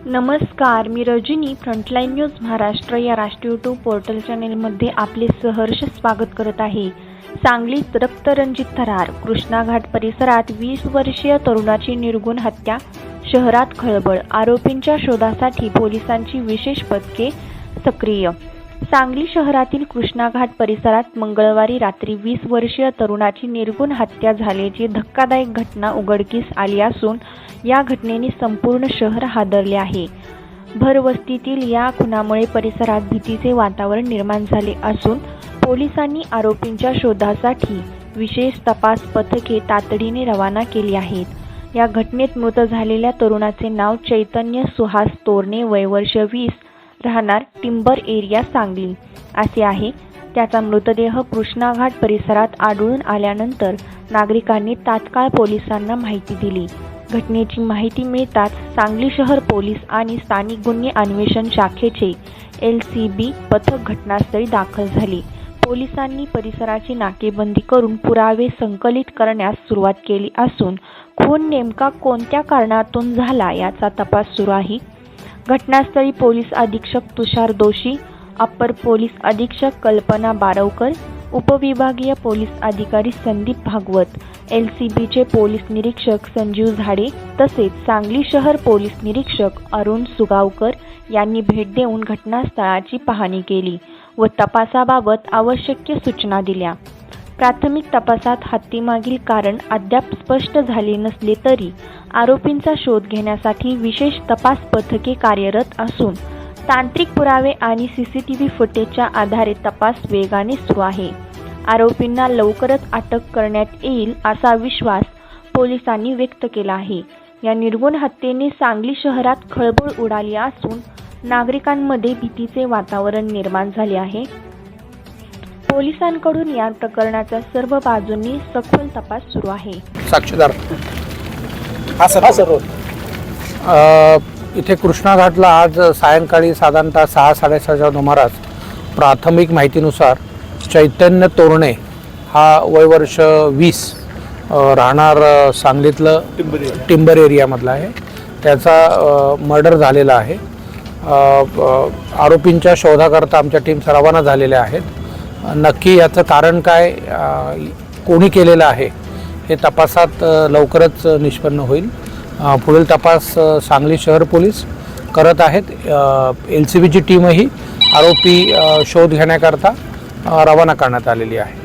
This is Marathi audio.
नमस्कार, मी रजनी. फ्रंटलाईन न्यूज महाराष्ट्र या राष्ट्रीय यूट्यूब पोर्टल चॅनेलमध्ये आपले सहर्ष स्वागत करत आहे. सांगलीत रक्तरंजित थरार. कृष्णा घाट परिसरात 20 वर्षीय तरुणाची निर्घृण हत्या. शहरात खळबळ. आरोपींच्या शोधासाठी पोलिसांची विशेष पथके सक्रिय. सांगली शहरातील कृष्णा घाट परिसरात मंगळवारी रात्री 20 वर्षीय तरुणाची निर्घृण हत्या झाल्याची धक्कादायक घटना उघडकीस आली असून या घटनेने संपूर्ण शहर हादरले आहे. भरवस्तीतील या खुनामुळे परिसरात भीतीचे वातावरण निर्माण झाले असून पोलिसांनी आरोपींच्या शोधासाठी विशेष तपास पथके तातडीने रवाना केली आहेत. या घटनेत मृत झालेल्या तरुणाचे नाव चैतन्य सुहास तोरणे, वय वर्ष 20, राहणार टिंबर एरिया, सांगली असे आहे. त्याचा मृतदेह कृष्णा घाट परिसरात आढळून आल्यानंतर नागरिकांनी तात्काळ पोलिसांना माहिती दिली. घटनेची माहिती मिळताच सांगली शहर पोलीस आणि स्थानिक गुन्हे अन्वेषण शाखेचे LCB पथक घटनास्थळी दाखल झाले. पोलिसांनी परिसराची नाकेबंदी करून पुरावे संकलित करण्यास सुरुवात केली असून खून नेमका कोणत्या कारणातून झाला याचा तपास सुरू आहे. घटनास्थळी पोलीस अधीक्षक तुषार दोशी, अप्पर पोलीस अधीक्षक कल्पना बारवकर, उपविभागीय पोलीस अधिकारी संदीप भागवत, LCBचे पोलीस निरीक्षक संजीव झाडे तसेच सांगली शहर पोलीस निरीक्षक अरुण सुगावकर यांनी भेट देऊन घटनास्थळाची पाहणी केली व तपासाबाबत आवश्यक सूचना दिल्या. प्राथमिक तपासात हत्येमागील कारण अद्याप स्पष्ट झाले नसले तरी आरोपींचा शोध घेण्यासाठी विशेष तपास पथके कार्यरत असून तांत्रिक पुरावे आणि CCTV फुटेजच्या आधारे तपास वेगाने सुरू आहे. आरोपींना लवकरच अटक करण्यात येईल असा विश्वास पोलिसांनी व्यक्त केला आहे. या निर्घृण हत्येने सांगली शहरात खळबळ उडाली असून नागरिकांमध्ये भीतीचे वातावरण निर्माण झाले आहे. पोलिसांकडून या प्रकरणाचा सर्व बाजूंनी सखोल तपास सुरू आहे. साक्षीदार इथे कृष्णा घाटला आज सायंकाळी साधारणतः 6-6:30च्या सुमारास प्राथमिक माहितीनुसार चैतन्य तोरणे हा वय वर्ष 20 राहणार सांगलीतलं टिंबर एरियामधला आहे. त्याचा मर्डर झालेला आहे. आरोपींच्या शोधाकरता आमच्या टीम्स रवाना झालेल्या आहेत. नक्की याचं कारण काय, कोणी केलेलं आहे हे तपासात लवकरच निष्पन्न होईल. पुढील तपास सांगली शहर पोलीस करत आहेत. LCBची टीमही आरोपी शोध घेण्याकरता रवाना करण्यात आलेली आहे.